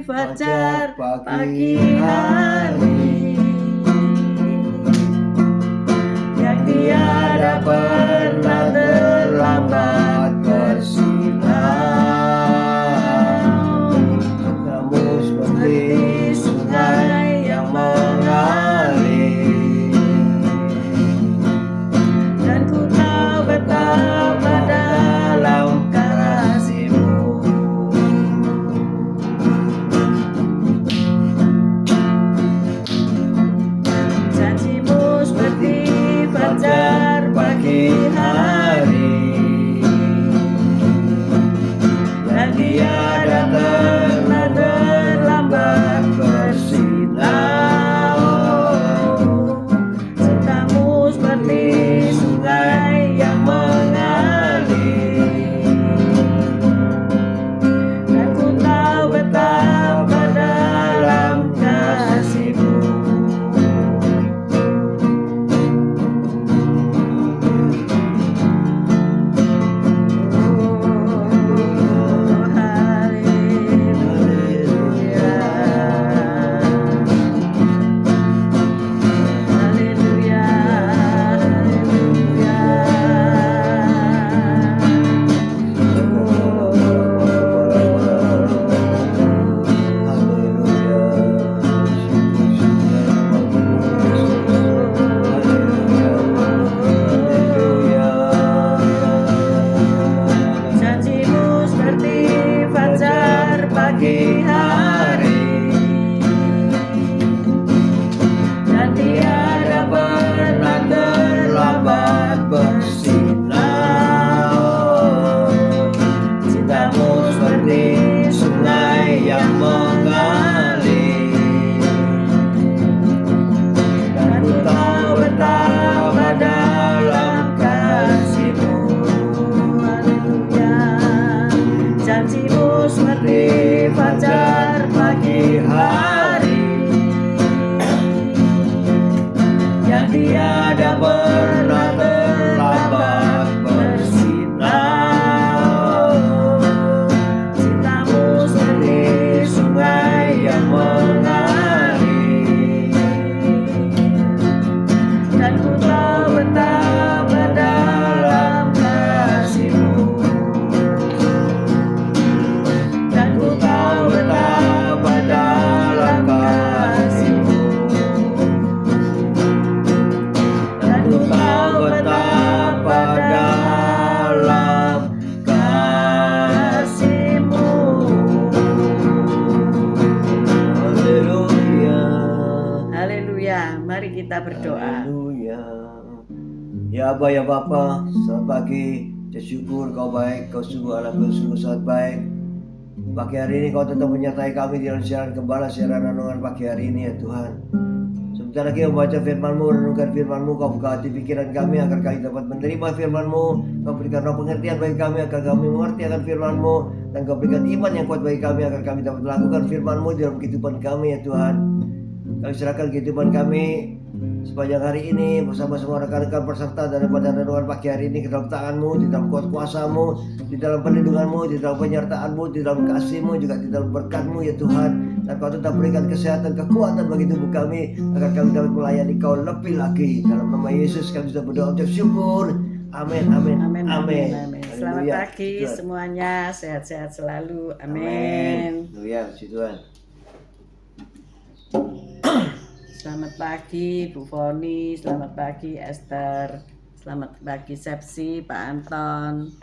fajar pagi hari, yang tiada pernah terlambat bersinar, kamu seperti sungai yang mengalir, dan ku tahu betapa dalam kasih-Mu. Janji-Mu seperti fajar pagi hari, dan tiada pernah terlambat bersinar. Cinta-Mu seperti sungai yang mengalir, dan ku tahu betapa dalam kasih-Mu. Janji-Mu seperti fajar pagi hari, dan tiada pernah terlambat bersinar. Cinta-Mu seperti sungai yang mengalir, dan ku tahu betapa dalam kasih-Mu. Haleluya. Janji-Mu seperti fajar pagi hari, yang tiada pernah terlambat bersinar. Cinta-Mu seperti sungai yang mengalir, dan ku tahu betapa dalam kasih-Mu. Dan ku tahu betapa dalam kasih-Mu. Dan ku tahu betapa dalam kasih-Mu. Haleluya. Haleluya. Mari kita berdoa. Haleluya. Ya Aba, ya Bapa, selamat pagi. Saya syukur Kau baik, Kau sungguh anakku sungguh sangat baik. Pagi hari ini Kau tetap menyertai kami di dalam siaran gembala, siaran renungan pagi hari ini ya Tuhan. Sebentar lagi membaca firman-Mu, renungkan firman-Mu, Kau buka hati pikiran kami agar kami dapat menerima firman-Mu. Kau berikan roh pengertian bagi kami agar kami mengerti akan firman-Mu, dan Kau berikan iman yang kuat bagi kami agar kami dapat melakukan firman-Mu dalam kehidupan kami ya Tuhan. Kami serahkan kehidupan kami sepanjang hari ini bersama semua rekan-rekan peserta daripada renungan pagi hari ini ke dalam tangan-Mu, di dalam kuasa-Mu, di dalam perlindungan-Mu, di dalam penyertaan-Mu, di dalam kasih-Mu, juga di dalam berkat-Mu ya Tuhan. Dan Kau tetap berikan kesehatan, kekuatan bagi tubuh kami agar kami dapat melayani Kau lebih lagi. Dalam nama Yesus kami sudah berdoa ucap syukur. Amin, amin, Amin, amin. amin, amin. Selamat Haleluya. pagi Tuhan. semuanya, sehat-sehat selalu. Amin. Amin. Haleluya, puji Tuhan. Selamat pagi Bu Foni, selamat pagi Esther, selamat pagi Sepsi, Pak Anton,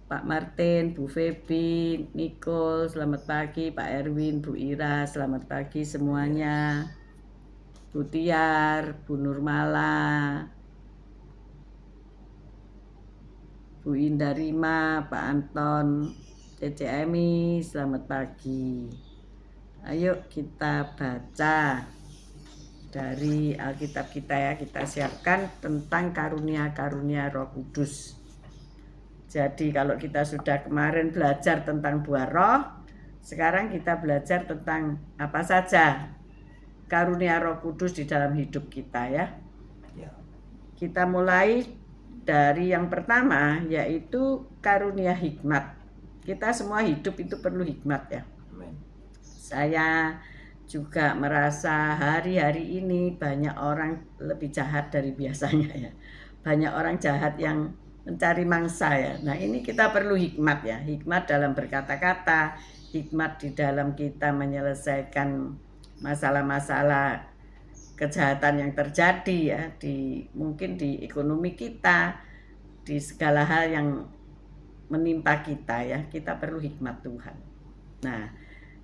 Pak Martin, Bu Feby, Nicole, selamat pagi Pak Erwin, Bu Ira, selamat pagi semuanya, Bu Tiar, Bu Nurmala, Bu Indah Rima, Pak Anton, Cece Emi, selamat pagi. Ayo kita baca dari Alkitab kita ya, kita siapkan tentang karunia-karunia Roh Kudus. Jadi kalau kita sudah kemarin belajar tentang buah roh, sekarang kita belajar tentang apa saja karunia Roh Kudus di dalam hidup kita ya. Kita mulai dari yang pertama, yaitu karunia hikmat. Kita semua hidup itu perlu hikmat ya. Saya juga merasa hari-hari ini banyak orang lebih jahat dari biasanya ya. Banyak orang jahat yang mencari mangsa ya. Nah ini kita perlu hikmat ya. Hikmat dalam berkata-kata, hikmat di dalam kita menyelesaikan masalah-masalah kejahatan yang terjadi ya, mungkin di ekonomi kita, di segala hal yang menimpa kita ya. Kita perlu hikmat Tuhan. Nah,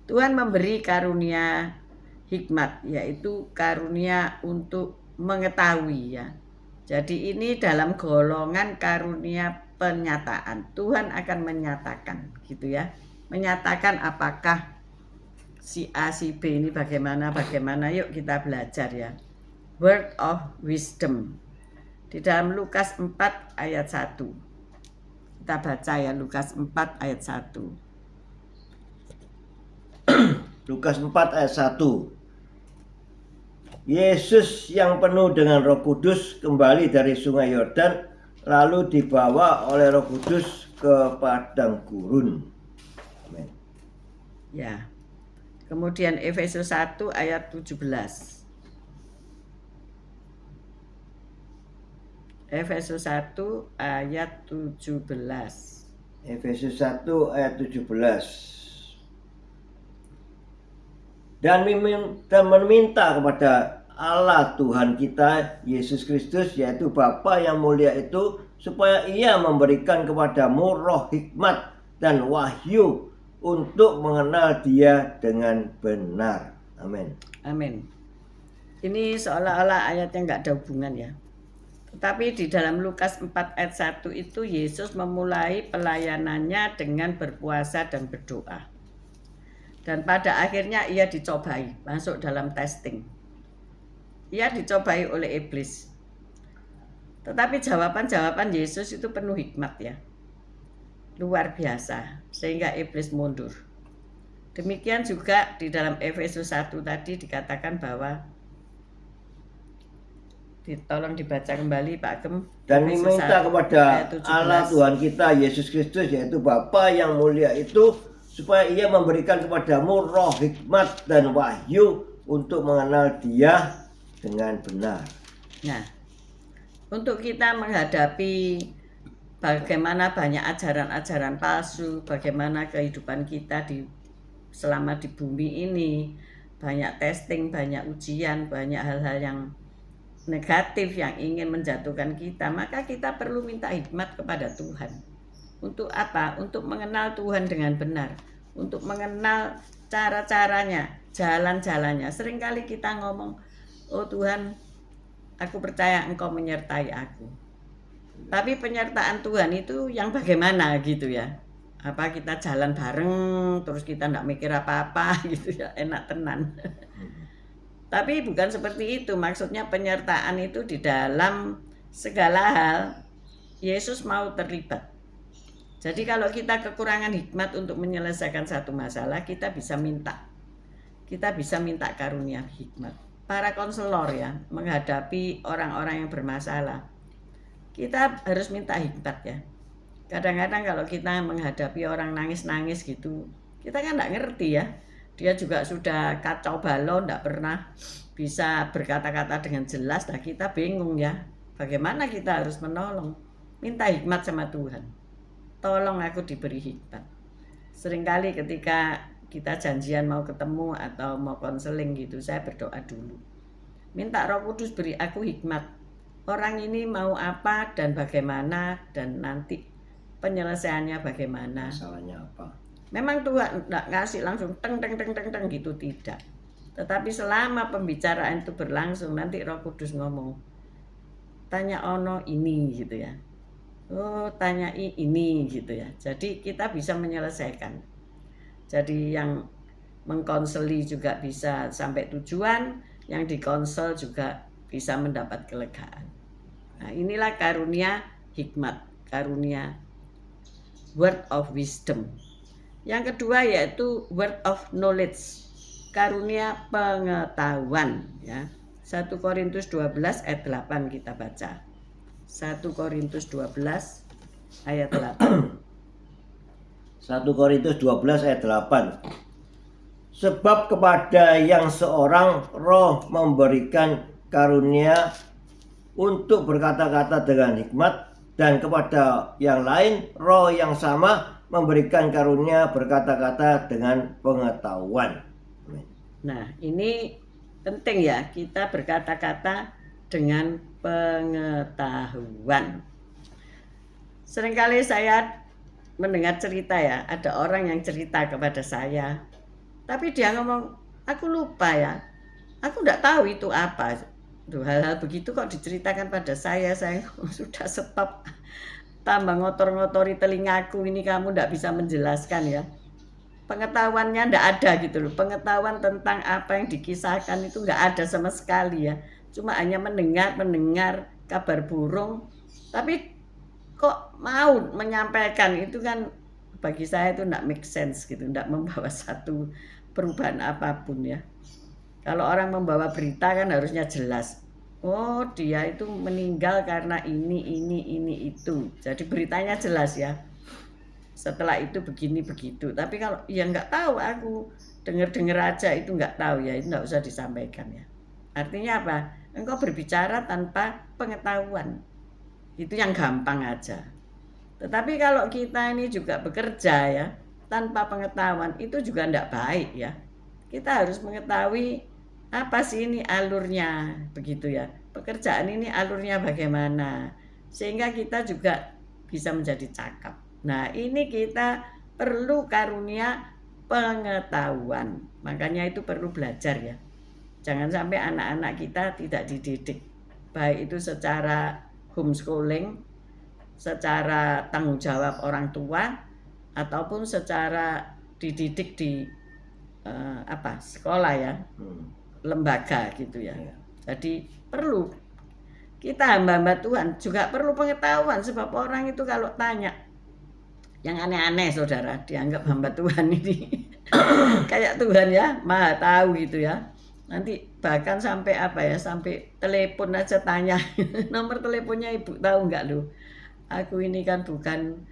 Tuhan memberi karunia hikmat, yaitu karunia untuk mengetahui ya. Jadi ini dalam golongan karunia penyataan. Tuhan akan menyatakan gitu ya. Menyatakan apakah si A, si B ini bagaimana. Yuk kita belajar ya. Word of wisdom. Di dalam Lukas 4 ayat 1. Kita baca ya, Lukas 4 ayat 1. Lukas 4 ayat 1. Yesus yang penuh dengan Roh Kudus kembali dari sungai Yordan, lalu dibawa oleh Roh Kudus ke padang gurun. Amin. Ya. Kemudian Efesus 1 ayat 17. Efesus 1 ayat 17. Efesus 1 ayat 17. Dan meminta kepada Allah Tuhan kita Yesus Kristus, yaitu Bapa yang mulia itu, supaya Ia memberikan kepadamu roh hikmat dan wahyu untuk mengenal Dia dengan benar. Amin. Amin. Ini seolah-olah ayatnya nggak ada hubungan ya. Tetapi di dalam Lukas 4 ayat 1 itu Yesus memulai pelayanannya dengan berpuasa dan berdoa. Dan pada akhirnya ia dicobai, masuk dalam testing. Ia dicobai oleh iblis. Tetapi jawaban-jawaban Yesus itu penuh hikmat ya. Luar biasa, sehingga iblis mundur. Demikian juga di dalam Efesus 1 tadi dikatakan bahwa, tolong dibaca kembali Pak Gem. Dan meminta kepada Allah Tuhan kita Yesus Kristus, yaitu Bapa yang mulia itu, supaya Ia memberikan kepadamu roh hikmat dan wahyu untuk mengenal Dia dengan benar. Nah, untuk kita menghadapi bagaimana banyak ajaran-ajaran palsu, bagaimana kehidupan kita selama di bumi ini, banyak testing, banyak ujian, banyak hal-hal yang negatif yang ingin menjatuhkan kita, maka kita perlu minta hikmat kepada Tuhan. Untuk apa? Untuk mengenal Tuhan dengan benar, untuk mengenal cara-caranya, jalan-jalannya. Seringkali kita ngomong, oh Tuhan, aku percaya Engkau menyertai aku. Tapi penyertaan Tuhan itu yang bagaimana gitu ya. Apa kita jalan bareng terus kita enggak mikir apa-apa gitu ya, enak tenan. Tapi bukan seperti itu. Maksudnya penyertaan itu di dalam segala hal Yesus mau terlibat. Jadi kalau kita kekurangan hikmat untuk menyelesaikan satu masalah, kita bisa minta. Kita bisa minta karunia hikmat. Para konselor ya, menghadapi orang-orang yang bermasalah, kita harus minta hikmat ya. Kadang-kadang kalau kita menghadapi orang nangis-nangis gitu, kita kan nggak ngerti ya. Dia juga sudah kacau balau, nggak pernah bisa berkata-kata dengan jelas. Nah kita bingung ya, bagaimana kita harus menolong. Minta hikmat sama Tuhan. Tolong aku diberi hikmat. Seringkali ketika kita janjian mau ketemu atau mau konseling gitu, saya berdoa dulu. Minta Roh Kudus beri aku hikmat. Orang ini mau apa dan bagaimana, dan nanti penyelesaiannya bagaimana. Masalahnya apa? Memang Tuhan enggak ngasih langsung teng gitu, tidak. Tetapi selama pembicaraan itu berlangsung, nanti Roh Kudus ngomong, tanya ono ini gitu ya. Oh, tanyai ini gitu ya. Jadi kita bisa menyelesaikan. Jadi yang mengkonseli juga bisa sampai tujuan, yang dikonsel juga bisa mendapat kelegaan. Nah, inilah karunia hikmat, karunia word of wisdom. Yang kedua yaitu word of knowledge, karunia pengetahuan ya. 1 Korintus 12 ayat 8 kita baca. 1 Korintus 12 ayat 8. 1 Korintus 12 ayat 8. Sebab kepada yang seorang Roh memberikan karunia untuk berkata-kata dengan hikmat, dan kepada yang lain Roh yang sama memberikan karunia berkata-kata dengan pengetahuan. Nah, ini penting ya, kita berkata-kata dengan pengetahuan. Seringkali saya mendengar cerita ya, ada orang yang cerita kepada saya, tapi dia ngomong, aku lupa ya, aku tidak tahu itu apa. Tuh, hal-hal begitu kok diceritakan pada saya sudah stop. Tambah ngotor-ngotori telingaku ini, kamu tidak bisa menjelaskan ya. Pengetahuannya tidak ada gitu loh. Pengetahuan tentang apa yang dikisahkan itu nggak ada sama sekali ya. Cuma hanya mendengar kabar burung, tapi kok mau menyampaikan itu kan bagi saya itu tidak make sense gitu, tidak membawa satu perubahan apapun ya. Kalau orang membawa berita kan harusnya jelas. Oh, dia itu meninggal karena ini itu. Jadi beritanya jelas ya. Setelah itu begini begitu. Tapi kalau ya nggak tahu, aku dengar aja itu nggak tahu ya, itu nggak usah disampaikan ya. Artinya apa? Engkau berbicara tanpa pengetahuan. Itu yang gampang aja. Tetapi kalau kita ini juga bekerja ya tanpa pengetahuan, itu juga tidak baik ya. Kita harus mengetahui apa sih ini alurnya, begitu ya. Pekerjaan ini alurnya bagaimana, sehingga kita juga bisa menjadi cakap. Nah, ini kita perlu karunia pengetahuan. Makanya itu perlu belajar ya. Jangan sampai anak-anak kita tidak dididik, baik itu secara homeschooling, secara tanggung jawab orang tua, ataupun secara dididik di sekolah ya, lembaga gitu ya. Jadi perlu kita hamba-hamba Tuhan juga perlu pengetahuan, sebab orang itu kalau tanya yang aneh-aneh saudara, dianggap hamba Tuhan ini kayak Tuhan ya, maha tahu gitu ya. Nanti bahkan sampai sampai telepon aja tanya nomor teleponnya ibu tahu nggak lu? Aku ini kan bukan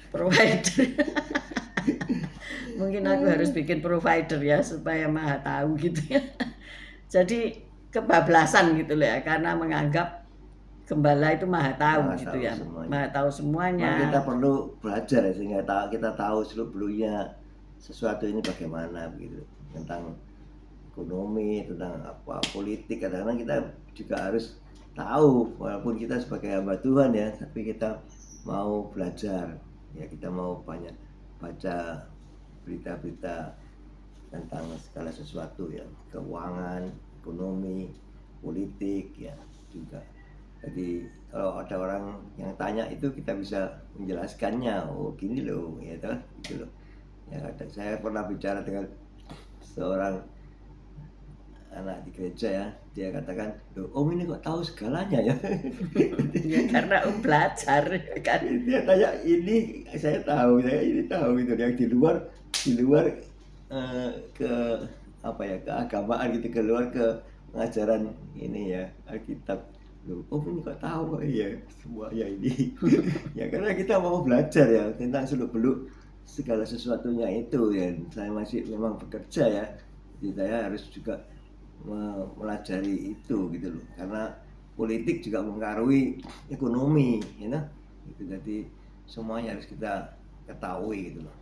provider. Mungkin aku harus bikin provider ya supaya maha tahu gitu ya. Jadi kebablasan gitu loh ya, karena menganggap gembala itu maha tahu gitu ya, maha tahu semuanya. Kita perlu belajar ya, sehingga kita tahu seluk-beluknya sesuatu ini bagaimana begitu, tentang ekonomi, tentang politik. Kadang-kadang kita juga harus tahu, walaupun kita sebagai hamba Tuhan ya, tapi kita mau belajar ya, kita mau banyak baca berita-berita tentang segala sesuatu ya, keuangan, ekonomi, politik ya juga. Jadi kalau ada orang yang tanya itu, kita bisa menjelaskannya, oh gini loh ya toh, gitu loh ya. Saya pernah bicara dengan seorang anak di gereja ya, dia katakan, Om ini kok tahu segalanya ya? Ya karena Om belajar kan. Dia tanya, ini saya tahu, saya ini tahu itu. Yang di luar ke keagamaan gitu, keluar ke pengajaran ini ya, Alkitab. Om ini kok tahu kok? Iya semuanya ini. Ya karena kita mau belajar ya tentang seluk-beluk segala sesuatunya itu ya. Saya masih memang bekerja ya, jadi saya harus juga melajari itu gitu loh, karena politik juga mempengaruhi ekonomi ya gitu. Jadi semuanya harus kita ketahui gitu loh,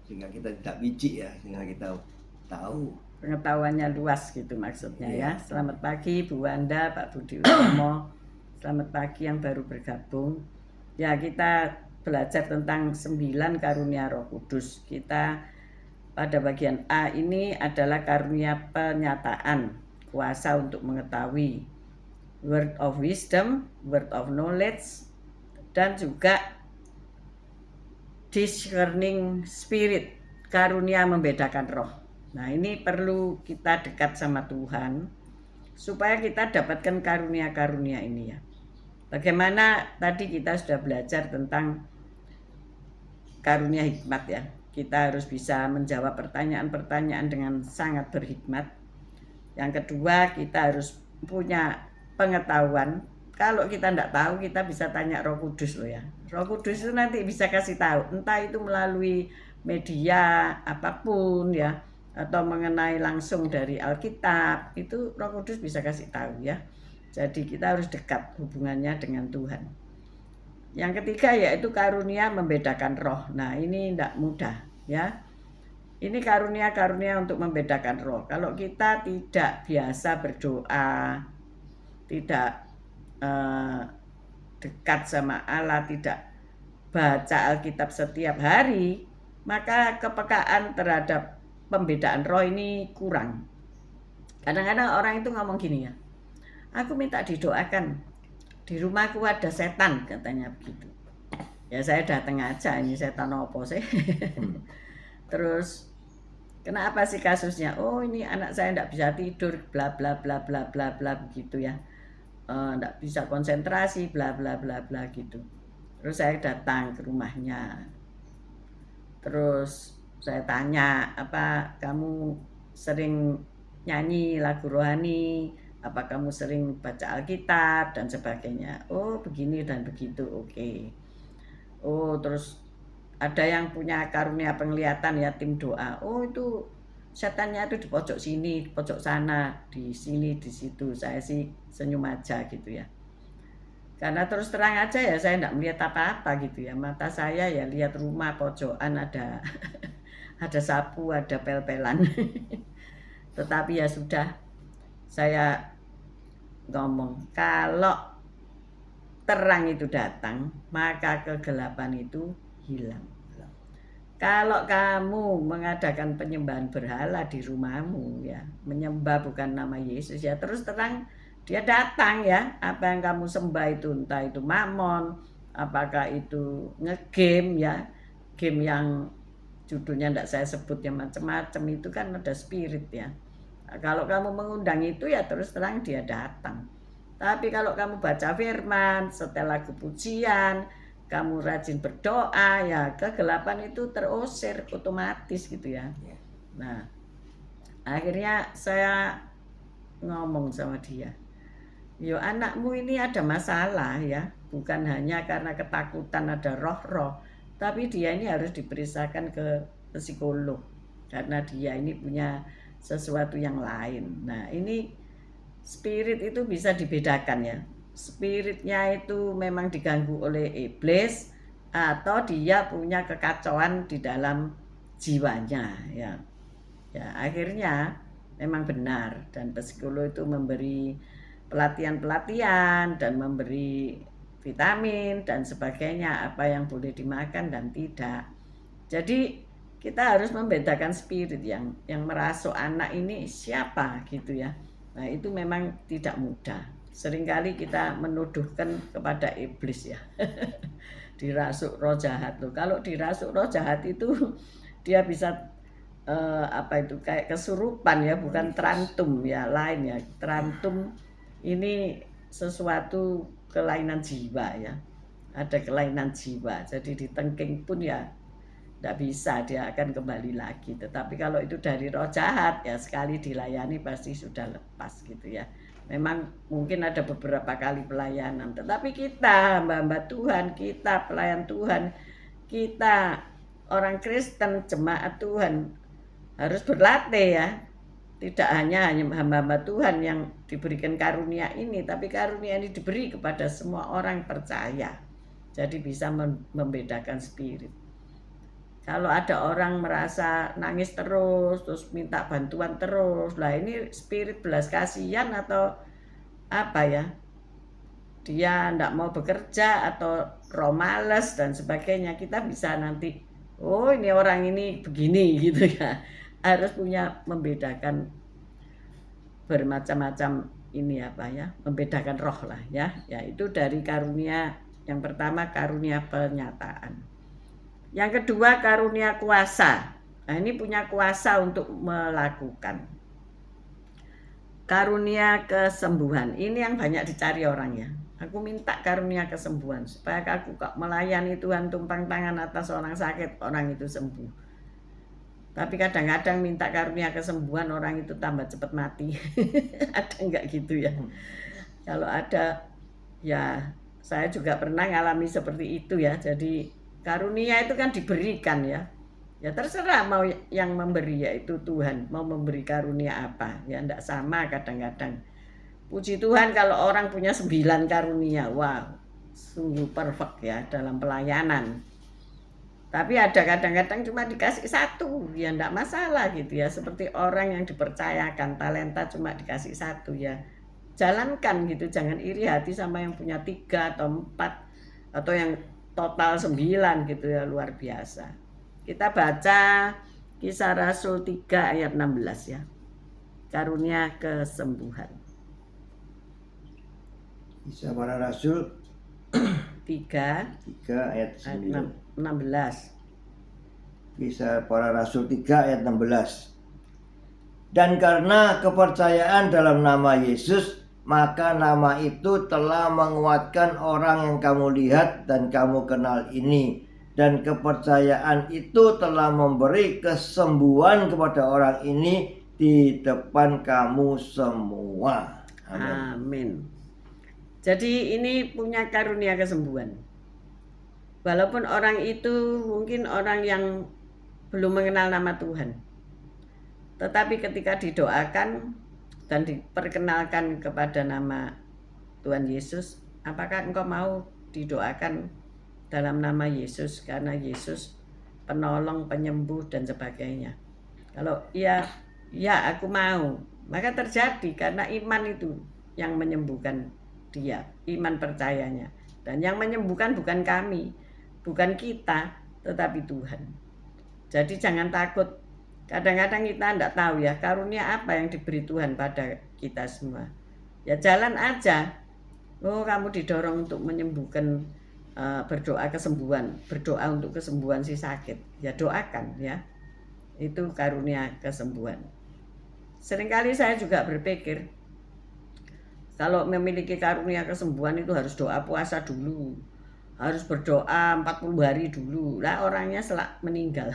sehingga kita tidak biji ya, sehingga kita tahu, pengetahuannya luas gitu maksudnya ya. Selamat pagi Bu Wanda, Pak Budi Utomo. Selamat pagi yang baru bergabung ya. Kita belajar tentang 9 karunia Roh Kudus. Kita pada bagian A ini adalah karunia penyataan, kuasa untuk mengetahui, word of wisdom, word of knowledge, dan juga discerning spirit, karunia membedakan roh. Nah, ini perlu kita dekat sama Tuhan supaya kita dapatkan karunia-karunia ini ya. Bagaimana tadi kita sudah belajar tentang karunia hikmat ya. Kita harus bisa menjawab pertanyaan-pertanyaan dengan sangat berhikmat. Yang kedua, kita harus punya pengetahuan. Kalau kita tidak tahu, kita bisa tanya Roh Kudus loh ya. Roh Kudus itu nanti bisa kasih tahu, entah itu melalui media apapun ya, atau mengenai langsung dari Alkitab, itu Roh Kudus bisa kasih tahu ya. Jadi kita harus dekat hubungannya dengan Tuhan. Yang ketiga yaitu karunia membedakan roh. Nah ini tidak mudah ya. Ini karunia-karunia untuk membedakan roh. Kalau kita tidak biasa berdoa, tidak dekat sama Allah, tidak baca Alkitab setiap hari, maka kepekaan terhadap pembedaan roh ini kurang. Kadang-kadang orang itu ngomong gini ya, aku minta didoakan, di rumahku ada setan, katanya begitu. Ya saya datang aja, ini setan apa sih? Terus kenapa sih kasusnya? Oh ini anak saya tidak bisa tidur, bla bla bla bla bla bla begitu ya. Tidak bisa konsentrasi, bla bla bla bla gitu. Terus saya datang ke rumahnya. Terus saya tanya, apa kamu sering nyanyi lagu rohani? Apa kamu sering baca Alkitab dan sebagainya? Oh begini dan begitu, oke. Oh terus ada yang punya karunia penglihatan ya, tim doa. Oh itu setannya itu di pojok sini, di pojok sana, di sini, di situ. Saya sih senyum aja gitu ya. Karena terus terang aja ya saya tidak melihat apa-apa gitu ya. Mata saya ya lihat rumah pojokan ada ada sapu, ada pel-pelan. Tetapi ya sudah, saya ngomong, kalau terang itu datang, maka kegelapan itu hilang. Kalau kamu mengadakan penyembahan berhala di rumahmu ya, menyembah bukan nama Yesus ya, terus terang dia datang ya. Apa yang kamu sembah itu, entah itu mamon, apakah itu ngegame ya, game yang judulnya tidak saya sebut ya, macam-macam itu kan ada spirit ya. Nah, kalau kamu mengundang itu ya terus terang dia datang. Tapi kalau kamu baca firman, setelah pujian, kamu rajin berdoa, ya kegelapan itu terusir otomatis gitu ya. Nah, akhirnya saya ngomong sama dia, yo anakmu ini ada masalah ya, bukan hanya karena ketakutan ada roh-roh, tapi dia ini harus diperiksakan ke psikolog karena dia ini punya sesuatu yang lain. Nah ini spirit itu bisa dibedakan ya. Spiritnya itu memang diganggu oleh iblis atau dia punya kekacauan di dalam jiwanya ya. Ya akhirnya memang benar, dan psikolog itu memberi pelatihan-pelatihan dan memberi vitamin dan sebagainya, apa yang boleh dimakan dan tidak. Jadi kita harus membedakan spirit yang merasuk anak ini siapa gitu ya. Nah itu memang tidak mudah. Seringkali kita menuduhkan kepada iblis ya. Dirasuk roh jahat loh. Kalau dirasuk roh jahat itu dia bisa apa itu kayak kesurupan ya, bukan terantum ya, lain ya. Terantum ini sesuatu kelainan jiwa ya. Ada kelainan jiwa. Jadi ditengking pun ya tidak bisa, dia akan kembali lagi. Tetapi kalau itu dari roh jahat ya, sekali dilayani pasti sudah lepas gitu ya. Memang mungkin ada beberapa kali pelayanan, tetapi kita hamba-hamba Tuhan, kita pelayan Tuhan, kita orang Kristen, jemaat Tuhan harus berlatih ya. Tidak hanya hamba-hamba Tuhan yang diberikan karunia ini, tapi karunia ini diberi kepada semua orang percaya. Jadi bisa membedakan spirit. Kalau ada orang merasa nangis terus minta bantuan terus, lah ini spirit belas kasihan atau apa ya? Dia tidak mau bekerja atau roh males dan sebagainya. Kita bisa nanti, oh ini orang ini begini gitu ya. Harus punya membedakan bermacam-macam ini apa ya, membedakan roh lah ya. Ya itu dari karunia yang pertama, karunia penyataan. Yang kedua karunia kuasa. Nah ini punya kuasa untuk melakukan. Karunia kesembuhan. Ini yang banyak dicari orang ya. Aku minta karunia kesembuhan supaya aku melayani Tuhan, tumpang tangan atas orang sakit, orang itu sembuh. Tapi kadang-kadang minta karunia kesembuhan, orang itu tambah cepat mati. Ada enggak gitu ya? Kalau ada ya, saya juga pernah ngalami seperti itu ya. Jadi karunia itu kan diberikan ya. Ya terserah mau yang memberi yaitu Tuhan, mau memberi karunia apa. Ya enggak sama kadang-kadang. Puji Tuhan kalau orang punya 9 karunia, wow, sungguh perfect ya dalam pelayanan. Tapi ada kadang-kadang cuma dikasih 1, ya enggak masalah gitu ya. Seperti orang yang dipercayakan talenta cuma dikasih 1 ya. Jalankan gitu, jangan iri hati sama yang punya 3 atau 4 atau yang total 9 gitu ya, luar biasa. Kita baca Kisah Rasul 3 ayat 16 ya. Karunia kesembuhan. Kisah Para Rasul 3 ayat ayat 9. 16. Kisah Para Rasul 3 ayat 16. Dan karena kepercayaan dalam nama Yesus, maka nama itu telah menguatkan orang yang kamu lihat dan kamu kenal ini. Dan kepercayaan itu telah memberi kesembuhan kepada orang ini di depan kamu semua. Amin. Amin. Jadi ini punya karunia kesembuhan. Walaupun orang itu mungkin orang yang belum mengenal nama Tuhan. Tetapi ketika didoakan dan diperkenalkan kepada nama Tuhan Yesus, apakah engkau mau didoakan dalam nama Yesus karena Yesus penolong, penyembuh dan sebagainya? Kalau iya, ya aku mau, maka terjadi karena iman itu yang menyembuhkan dia, iman percayanya. Dan yang menyembuhkan bukan kami, bukan kita, tetapi Tuhan. Jadi jangan takut. Kadang-kadang kita tidak tahu ya karunia apa yang diberi Tuhan pada kita semua. Ya jalan aja. Oh, kamu didorong untuk menyembuhkan, berdoa kesembuhan, berdoa untuk kesembuhan si sakit. Ya doakan ya. Itu karunia kesembuhan. Seringkali saya juga berpikir kalau memiliki karunia kesembuhan itu harus doa puasa dulu, harus berdoa 40 hari dulu. Lah orangnya meninggal.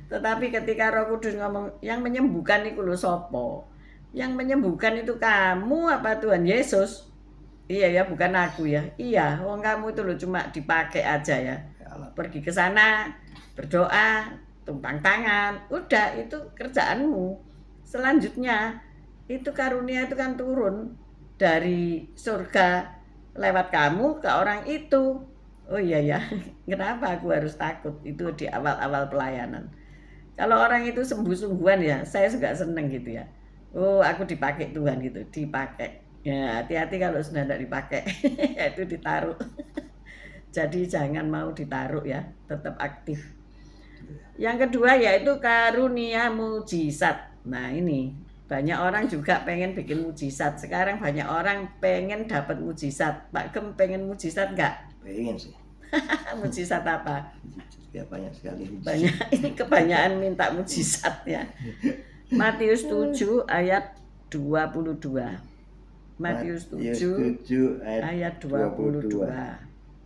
Tetapi ketika Roh Kudus ngomong yang menyembuhkan itu lho sopo? Yang menyembuhkan itu kamu apa Tuhan Yesus? Iya ya, bukan aku ya. Iya, wong kamu itu lho cuma dipakai aja ya. Pergi ke sana, berdoa, tumpang tangan, udah itu kerjaanmu. Selanjutnya itu karunia itu kan turun dari surga lewat kamu ke orang itu. Oh iya ya, kenapa aku harus takut? Itu di awal-awal pelayanan. Kalau orang itu sungguh-sungguhan ya, saya juga seneng gitu ya. Oh aku dipakai Tuhan gitu, dipakai. Ya hati-hati kalau sudah tidak dipakai, itu ditaruh. Jadi jangan mau ditaruh ya, tetap aktif. Yang kedua yaitu karunia mujizat. Nah ini banyak orang juga pengen bikin mujizat. Sekarang banyak orang pengen dapat mujizat. Pak Gem pengen mujizat nggak? Pengen sih. Mujizat apa? Ya banyak sekali. Banyak, ini kebanyakan minta mujizat ya. Matius 7 ayat 22. Matius 7 ayat 22.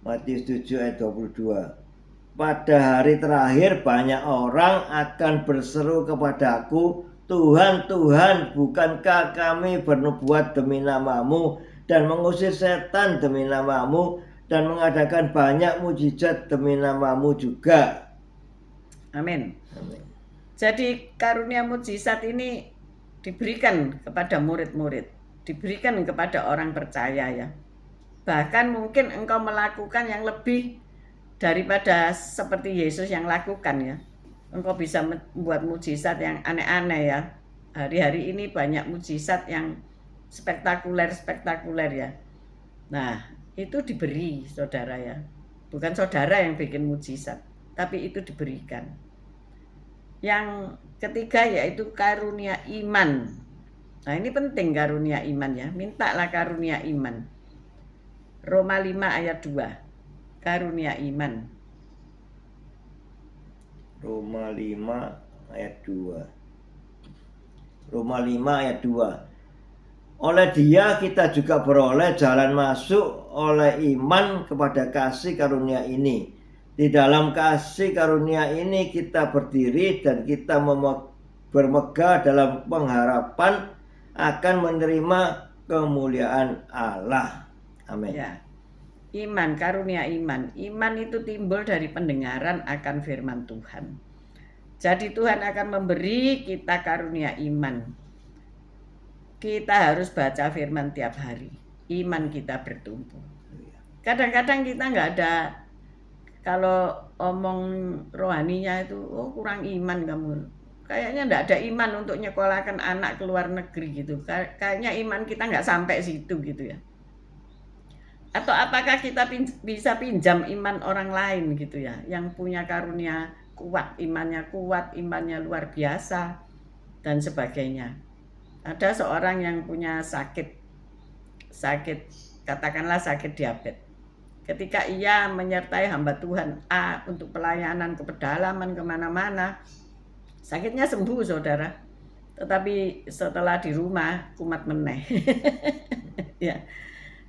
Matius 7 ayat 22. Pada hari terakhir banyak orang akan berseru kepadaku, Tuhan, Tuhan, bukankah kami bernubuat demi namamu dan mengusir setan demi namamu dan mengadakan banyak mujizat demi namamu juga. Amin. Amin. Jadi karunia mujizat ini diberikan kepada murid-murid, diberikan kepada orang percaya ya. Bahkan mungkin engkau melakukan yang lebih daripada seperti Yesus yang lakukan ya. Engkau bisa membuat mujizat yang aneh-aneh ya. Hari-hari ini banyak mujizat yang spektakuler ya. Nah, itu diberi saudara ya. Bukan saudara yang bikin mujizat, tapi itu diberikan. Yang ketiga yaitu karunia iman. Nah, ini penting karunia iman ya. Mintalah karunia iman. Roma 5 ayat 2. Karunia iman. Roma 5 ayat 2. Roma 5 ayat 2. Oleh dia kita juga beroleh jalan masuk oleh iman kepada kasih karunia ini. Di dalam kasih karunia ini kita berdiri dan kita bermegah dalam pengharapan akan menerima kemuliaan Allah. Amin. Ya. Iman, karunia iman. Iman itu timbul dari pendengaran akan firman Tuhan. Jadi Tuhan akan memberi kita karunia iman. Kita harus baca firman tiap hari. Iman kita bertumbuh. Kadang-kadang kita nggak ada, kalau omong rohaninya itu, oh kurang iman kamu. Kayaknya nggak ada iman untuk nyekolahkan anak ke luar negeri gitu. Kayaknya iman kita nggak sampai situ gitu ya. Atau apakah kita bisa pinjam iman orang lain gitu ya, yang punya karunia kuat, imannya luar biasa dan sebagainya. Ada seorang yang punya sakit katakanlah sakit diabetes. Ketika ia menyertai hamba Tuhan A untuk pelayanan ke pedalaman kemana-mana, sakitnya sembuh saudara. Tetapi setelah di rumah kumat meneh. Ya.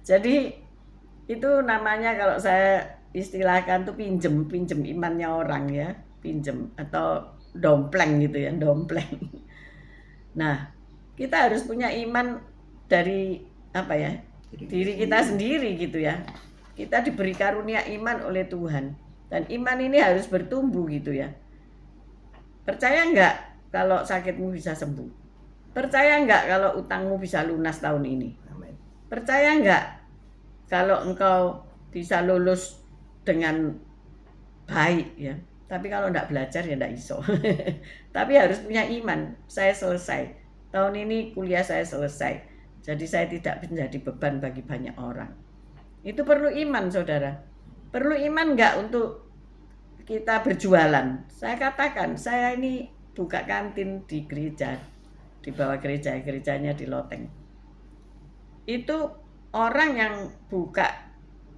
Jadi itu namanya kalau saya istilahkan tuh pinjem imannya orang ya, pinjem atau dompleng gitu ya, dompleng. Nah, kita harus punya iman dari apa ya? Diri kita sendiri gitu ya. Kita diberi karunia iman oleh Tuhan, dan iman ini harus bertumbuh gitu ya. Percaya enggak kalau sakitmu bisa sembuh? Percaya enggak kalau utangmu bisa lunas tahun ini? Percaya enggak kalau engkau bisa lulus dengan baik ya? Tapi kalau enggak belajar ya enggak iso. Tapi harus punya iman. Saya selesai. Tahun ini kuliah saya selesai. Jadi saya tidak menjadi beban bagi banyak orang. Itu perlu iman saudara. Perlu iman enggak untuk kita berjualan? Saya katakan, saya ini buka kantin di gereja, di bawah gerejanya di Loteng. Itu orang yang buka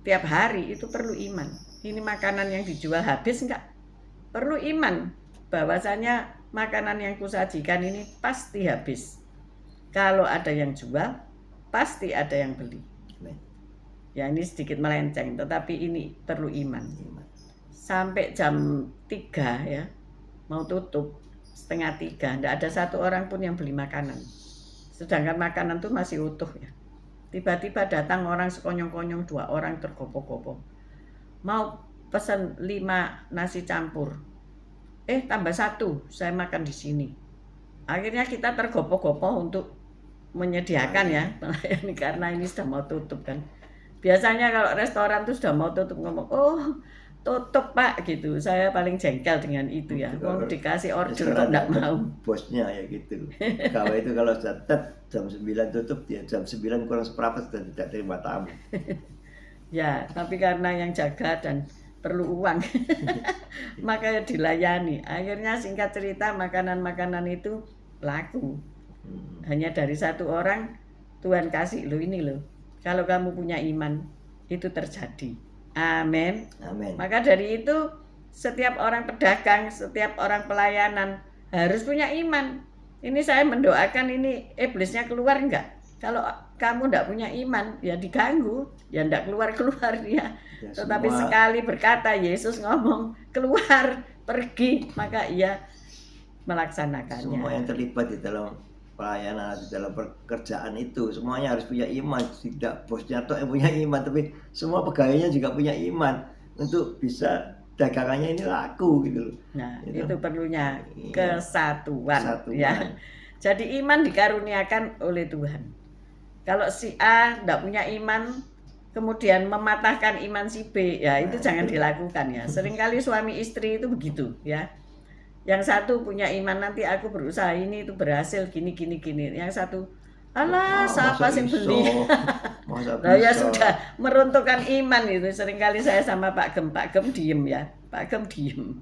tiap hari itu perlu iman. Ini makanan yang dijual habis enggak? Perlu iman bahwasanya makanan yang kusajikan ini pasti habis. Kalau ada yang jual, pasti ada yang beli. Ya ini sedikit melenceng, tetapi ini perlu iman. Sampai jam 3 ya, mau tutup 2:30, enggak ada satu orang pun yang beli makanan. Sedangkan makanan tuh masih utuh ya. Tiba-tiba datang orang sekonyong-konyong, 2 orang tergopoh-gopoh. Mau pesan 5 nasi campur. Tambah 1, saya makan di sini. Akhirnya kita tergopoh-gopoh untuk menyediakan ya, melayani karena ini sudah mau tutup kan. Biasanya kalau restoran tuh sudah mau tutup ngomong, "Oh, tutup Pak," gitu. Saya paling jengkel dengan itu ya. Mau dikasih order kok enggak mau. Bosnya ya gitu. Kalau itu kalau sudah jam 9 tutup, dia jam 9 kurang seperempat sudah tidak terima tamu. Ya, tapi karena yang jaga dan perlu uang, makanya dilayani. Akhirnya singkat cerita makanan-makanan itu laku. Hanya dari 1 orang Tuhan kasih lo ini loh. Kalau kamu punya iman, itu terjadi. Amin. Amin. Maka dari itu setiap orang pedagang, setiap orang pelayanan harus punya iman. Ini saya mendoakan ini iblisnya keluar enggak? Kalau kamu enggak punya iman, ya diganggu, ya enggak keluar-keluar dia. Ya, tetapi sekali berkata Yesus ngomong, keluar, pergi, maka ia melaksanakannya. Semua yang terlibat di dalam pelayanan, di dalam pekerjaan itu semuanya harus punya iman. Tidak bosnya toh yang punya iman, tapi semua pegawainya juga punya iman untuk bisa dagangannya ini laku gitu loh. Nah, itu perlunya kesatuan. Ya. Jadi iman dikaruniakan oleh Tuhan. Kalau si A enggak punya iman, kemudian mematahkan iman si B, ya itu jangan dilakukan ya. Seringkali suami istri itu begitu ya. Yang satu punya iman, nanti aku berusaha ini itu berhasil gini. Yang satu, alah siapa sih beli? Nah ya sudah meruntuhkan iman itu. Seringkali saya sama Pak Gem diem ya. Pak Gem diem.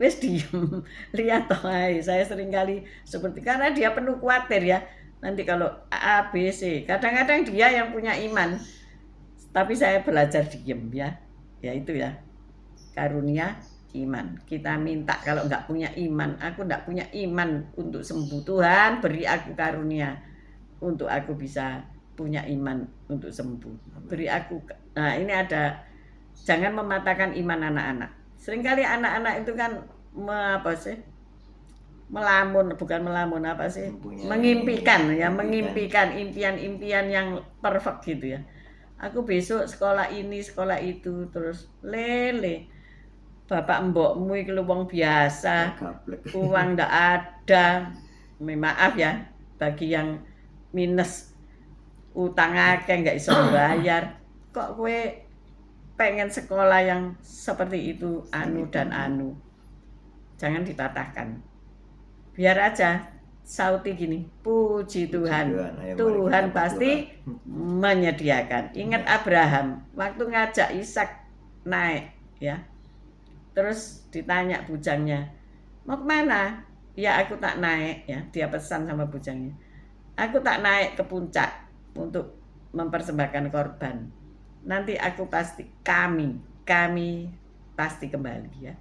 Wes diem. Lihat toh, saya seringkali seperti, karena dia penuh khawatir ya. Nanti kalau A, B, C, kadang-kadang dia yang punya iman. Tapi saya belajar diem ya. Ya itu ya. Karunia iman. Kita minta kalau enggak punya iman, aku enggak punya iman untuk sembuh. Tuhan beri aku karunia untuk aku bisa punya iman untuk sembuh. Beri aku. Nah, ini ada, jangan mematahkan iman anak-anak. Seringkali anak-anak itu kan mengimpikan ya, mengimpikan impian-impian yang perfect gitu ya. Aku besok sekolah ini, sekolah itu, terus lele. Bapak mbokmu iki lho wong biasa, Gablek. uang ndak ada. Maaf ya, bagi yang minus utang akeh nggak iso bayar. Kok kowe pengen sekolah yang seperti itu anu dan anu? Jangan dipatahkan. Biar aja sauti gini, puji Tuhan. Tuhan, ayo mari Tuhan kita pasti berdoa. menyediakan. Ingat Abraham, waktu ngajak Ishak naik ya. Terus ditanya bujangnya, mau kemana? Ya aku tak naik ya. Dia pesan sama bujangnya, aku tak naik ke puncak untuk mempersembahkan korban. Nanti aku pasti kami pasti kembali ya.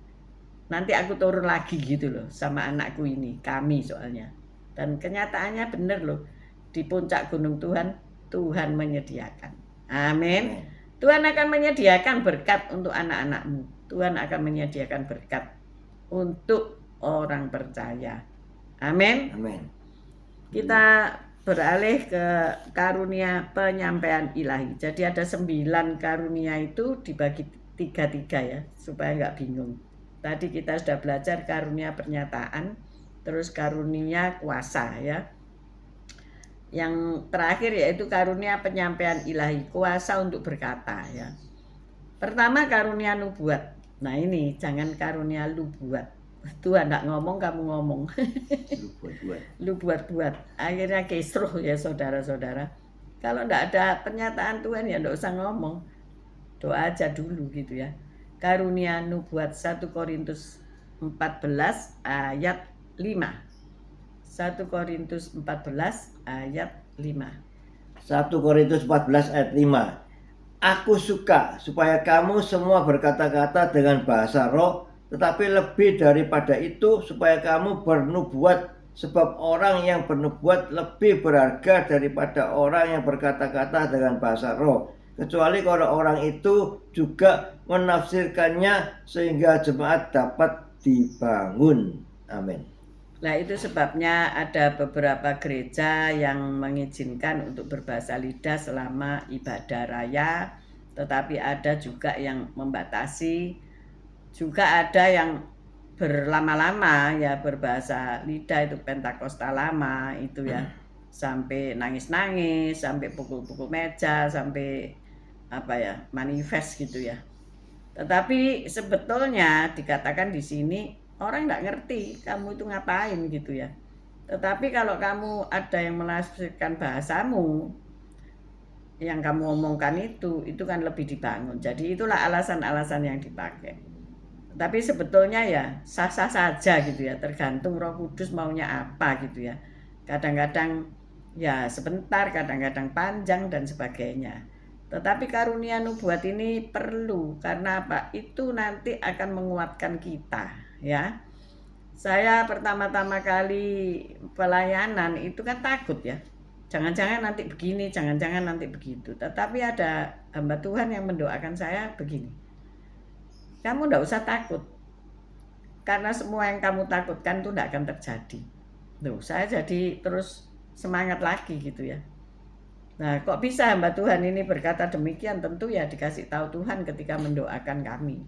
Nanti aku turun lagi gitu loh sama anakku ini, kami soalnya. Dan kenyataannya bener loh, di puncak gunung Tuhan menyediakan. Amin. Tuhan akan menyediakan berkat untuk anak-anakmu. Tuhan akan menyediakan berkat untuk orang percaya. Amin. Amin. Kita beralih ke karunia penyampaian ilahi. Jadi ada 9 karunia itu dibagi 3-3 ya, supaya nggak bingung. Tadi kita sudah belajar karunia pernyataan, terus karunia kuasa ya. Yang terakhir yaitu karunia penyampaian ilahi, kuasa untuk berkata ya. Pertama karunia nubuat. Nah ini jangan karunia lu buat. Tuhan nggak ngomong, kamu ngomong. Lu buat. Akhirnya kisruh ya saudara-saudara. Kalau nggak ada pernyataan Tuhan ya nggak usah ngomong. Doa aja dulu gitu ya. Karunia nubuat 1 Korintus 14 ayat 5. 1 Korintus 14 ayat 5. 1 Korintus 14 ayat 5. Aku suka supaya kamu semua berkata-kata dengan bahasa roh, tetapi lebih daripada itu supaya kamu bernubuat, sebab orang yang bernubuat lebih berharga daripada orang yang berkata-kata dengan bahasa roh, kecuali kalau orang itu juga menafsirkannya sehingga jemaat dapat dibangun. Amin. Nah itu sebabnya ada beberapa gereja yang mengizinkan untuk berbahasa lidah selama ibadah raya, tetapi ada juga yang membatasi, juga ada yang berlama-lama ya berbahasa lidah, itu Pentakosta lama itu ya, sampai nangis-nangis, sampai pukul-pukul meja, sampai apa ya, manifest gitu ya. Tetapi sebetulnya dikatakan di sini orang nggak ngerti kamu itu ngapain gitu ya. Tetapi kalau kamu ada yang menafsirkan bahasamu, yang kamu omongkan itu kan lebih dibangun. Jadi itulah alasan-alasan yang dipakai. Tapi sebetulnya ya sah-sah saja gitu ya, tergantung Roh Kudus maunya apa gitu ya. Kadang-kadang ya sebentar, kadang-kadang panjang dan sebagainya. Tetapi karunia nubuat ini perlu, karena apa? Itu nanti akan menguatkan kita ya. Saya pertama-tama kali pelayanan itu kan takut ya. Jangan-jangan nanti begini, jangan-jangan nanti begitu. Tetapi ada hamba Tuhan yang mendoakan saya begini, kamu enggak usah takut, karena semua yang kamu takutkan itu enggak akan terjadi. Tuh, saya jadi terus semangat lagi gitu ya. Nah, kok bisa hamba Tuhan ini berkata demikian? Tentu ya dikasih tahu Tuhan ketika mendoakan kami.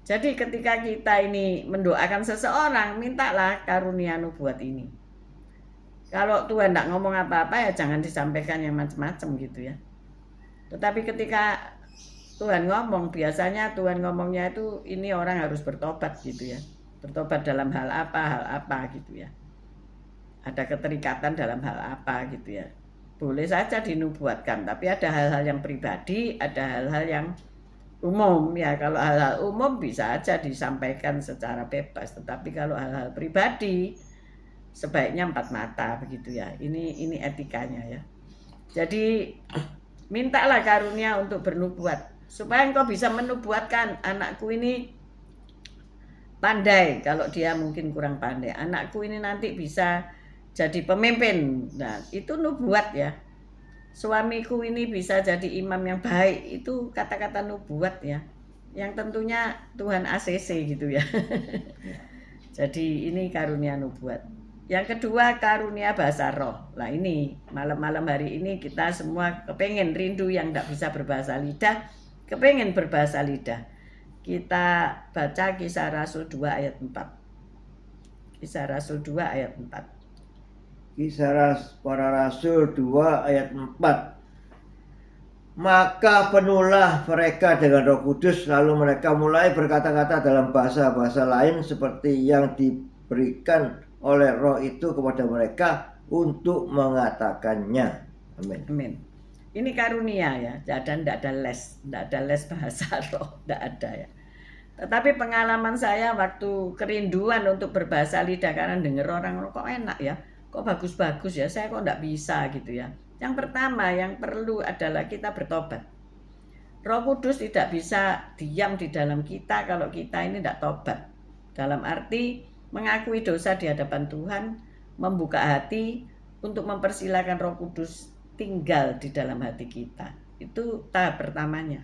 Jadi ketika kita ini mendoakan seseorang, mintalah karunia nubuat ini. Kalau Tuhan tidak ngomong apa-apa ya jangan disampaikan yang macam-macam gitu ya. Tetapi ketika Tuhan ngomong, biasanya Tuhan ngomongnya itu ini orang harus bertobat gitu ya. Bertobat dalam hal apa gitu ya. Ada keterikatan dalam hal apa gitu ya. Boleh saja dinubuatkan, tapi ada hal-hal yang pribadi, ada hal-hal yang umum ya. Kalau hal-hal umum bisa aja disampaikan secara bebas, tetapi kalau hal-hal pribadi sebaiknya 4 mata begitu ya. Ini etikanya ya. Jadi mintalah karunia untuk bernubuat, supaya engkau bisa menubuatkan anakku ini pandai. Kalau dia mungkin kurang pandai, anakku ini nanti bisa jadi pemimpin. Nah, itu nubuat ya. Suamiku ini bisa jadi imam yang baik, itu kata-kata nubuat ya. Yang tentunya Tuhan ACC gitu ya. Jadi ini karunia nubuat. Yang kedua karunia bahasa roh. Nah ini malam-malam hari ini kita semua kepengen rindu yang tidak bisa berbahasa lidah, kepengen berbahasa lidah. Kita baca Kisah Rasul 2 ayat 4. Kisah Rasul 2 ayat 4. Kisah para Rasul 2 ayat 4. Maka penuhlah mereka dengan Roh Kudus, lalu mereka mulai berkata-kata dalam bahasa-bahasa lain seperti yang diberikan oleh Roh itu kepada mereka untuk mengatakannya. Amin. Amin. Ini karunia ya, tidak ada les bahasa roh, tidak ada ya. Tetapi pengalaman saya waktu kerinduan untuk berbahasa lidah karena dengar orang kok enak ya, kok bagus-bagus ya, saya kok tidak bisa gitu ya. Yang pertama yang perlu adalah kita bertobat. Roh Kudus tidak bisa diam di dalam kita kalau kita ini tidak tobat. Dalam arti mengakui dosa di hadapan Tuhan, membuka hati untuk mempersilakan Roh Kudus tinggal di dalam hati kita. Itu tahap pertamanya.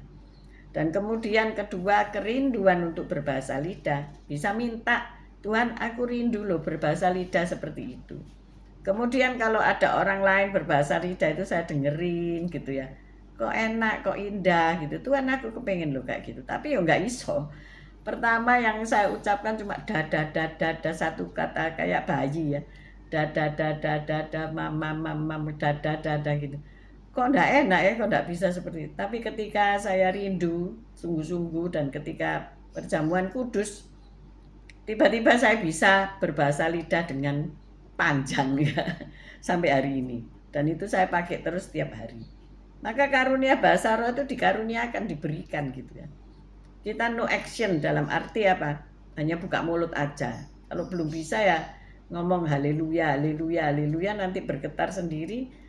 Dan kemudian kedua, kerinduan untuk berbahasa lidah. Bisa minta, Tuhan aku rindu loh berbahasa lidah seperti itu. Kemudian kalau ada orang lain berbahasa lidah itu saya dengerin gitu ya. Kok enak, kok indah gitu. Tuhan aku kepengen loh kayak gitu. Tapi ya nggak iso. Pertama yang saya ucapkan cuma dada satu kata kayak bayi ya. Dada mama dada gitu. Kok enggak enak ya, kok enggak bisa seperti itu. Tapi ketika saya rindu sungguh-sungguh dan ketika perjamuan kudus, tiba-tiba saya bisa berbahasa lidah dengan panjang ya sampai hari ini. Dan itu saya pakai terus setiap hari. Maka karunia bahasa roh itu dikaruniakan, diberikan gitu ya. Kita no action dalam arti apa? Hanya buka mulut aja. Kalau belum bisa ya ngomong haleluya, haleluya, haleluya nanti bergetar sendiri.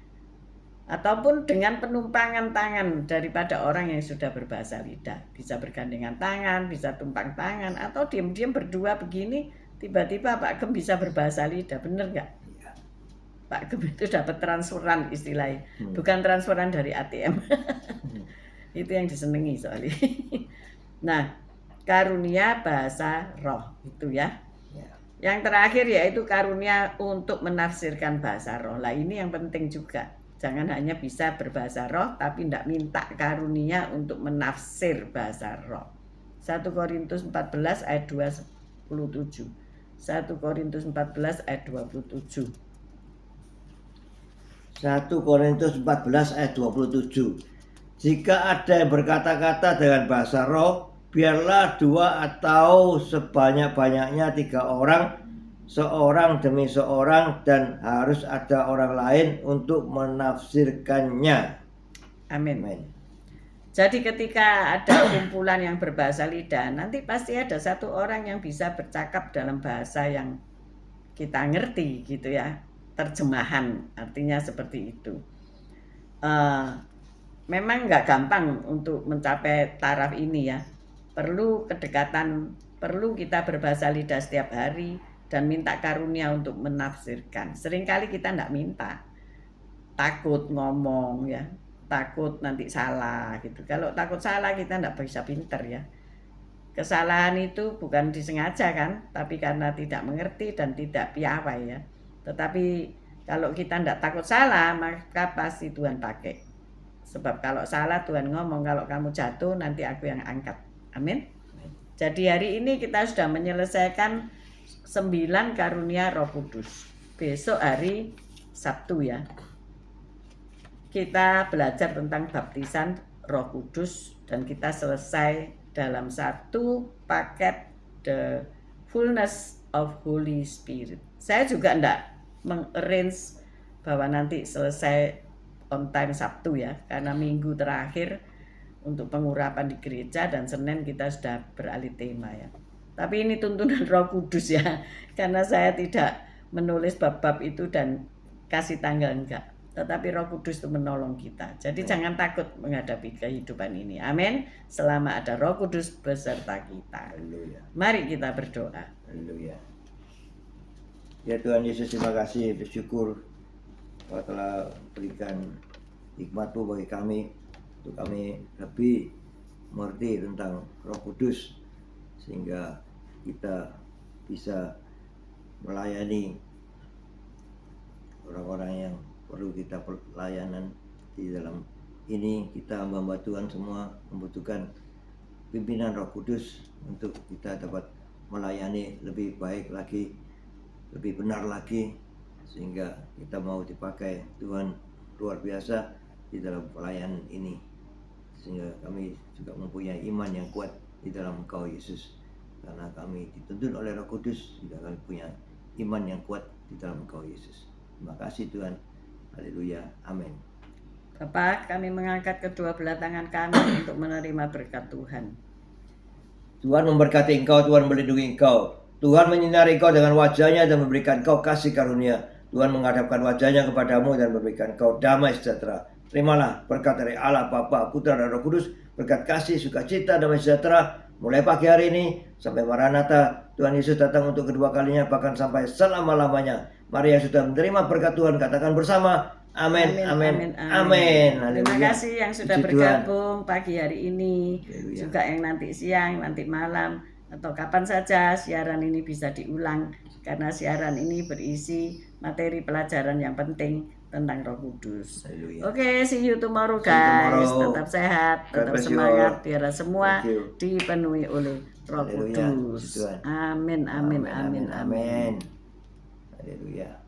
Ataupun dengan penumpangan tangan daripada orang yang sudah berbahasa lidah. Bisa bergandengan tangan, bisa tumpang tangan, atau diam-diam berdua begini, tiba-tiba Pak Gem bisa berbahasa lidah, bener nggak? Pak Gem itu dapat transferan istilahnya, bukan transferan dari ATM. Itu yang disenangi soalnya. Nah, karunia bahasa roh itu ya. Yang terakhir yaitu karunia untuk menafsirkan bahasa roh. Lah ini yang penting juga. Jangan hanya bisa berbahasa roh, tapi tidak minta karunia untuk menafsir bahasa roh. 1 Korintus 14 ayat 27. 1 Korintus 14 ayat 27. 1 Korintus 14 ayat 27. Jika ada yang berkata-kata dengan bahasa roh, biarlah 2 atau sebanyak-banyaknya 3 orang, seorang demi seorang, dan harus ada orang lain untuk menafsirkannya. Amin. Jadi ketika ada kumpulan yang berbahasa lidah, nanti pasti ada satu orang yang bisa bercakap dalam bahasa yang kita ngerti gitu ya. Terjemahan artinya seperti itu. Memang nggak gampang untuk mencapai taraf ini ya. Perlu kedekatan, perlu kita berbahasa lidah setiap hari dan minta karunia untuk menafsirkan. Seringkali kita nggak minta, takut ngomong ya, takut nanti salah gitu. Kalau takut salah kita nggak bisa pinter ya. Kesalahan itu bukan disengaja kan, tapi karena tidak mengerti dan tidak piawai ya. Tetapi kalau kita tidak takut salah, maka pasti Tuhan pakai. Sebab kalau salah Tuhan ngomong, kalau kamu jatuh nanti aku yang angkat. Amin. Jadi hari ini kita sudah menyelesaikan 9 karunia Roh Kudus. Besok hari Sabtu ya, kita belajar tentang baptisan Roh Kudus dan kita selesai dalam satu paket The Fullness of Holy Spirit. Saya juga enggak mengarrange bahwa nanti selesai on time Sabtu ya, karena minggu terakhir untuk pengurapan di gereja dan Senin kita sudah beralih tema ya. Tapi ini tuntunan Roh Kudus ya, karena saya tidak menulis bab-bab itu dan kasih tanggal enggak. Tetapi Roh Kudus itu menolong kita. Jadi jangan takut menghadapi kehidupan ini. Amin. Selama ada Roh Kudus beserta kita. Haleluya. Mari kita berdoa. Haleluya. Ya Tuhan Yesus, terima kasih, bersyukur Kau telah berikan hikmat-Mu bagi kami, untuk kami lebih mengerti tentang Roh Kudus, sehingga kita bisa melayani orang-orang yang perlu kita pelayanan di dalam ini. Kita hamba Tuhan semua membutuhkan pimpinan Roh Kudus untuk kita dapat melayani lebih baik lagi, lebih benar lagi, sehingga kita mau dipakai Tuhan luar biasa di dalam pelayanan ini, sehingga kami juga mempunyai iman yang kuat di dalam Engkau Yesus, karena kami dituntun oleh Roh Kudus, juga kami punya iman yang kuat di dalam Engkau Yesus. Terima kasih Tuhan. Haleluya. Amin. Bapak, kami mengangkat kedua belah tangan kami untuk menerima berkat Tuhan. Tuhan memberkati engkau, Tuhan melindungi engkau. Tuhan menyinari engkau dengan wajahnya dan memberikan engkau kasih karunia. Tuhan menghadapkan wajahnya kepadamu dan memberikan engkau damai sejahtera. Terimalah berkat dari Allah Bapa, Putra dan Roh Kudus, berkat kasih, sukacita, damai sejahtera mulai pagi hari ini sampai Maranatha. Tuhan Yesus datang untuk kedua kalinya, bahkan sampai selama-lamanya. Mari yang sudah menerima berkat Tuhan katakan bersama, amin, amin, amin. Terima kasih yang sudah bergabung pagi hari ini, juga yang nanti siang, nanti malam, atau kapan saja siaran ini bisa diulang, karena siaran ini berisi materi pelajaran yang penting tentang Roh Kudus. Oke, see you tomorrow guys. Tetap sehat, tetap semangat, biar semua dipenuhi oleh Roh Kudus. Amin, amin, amin, amin. Haleluya.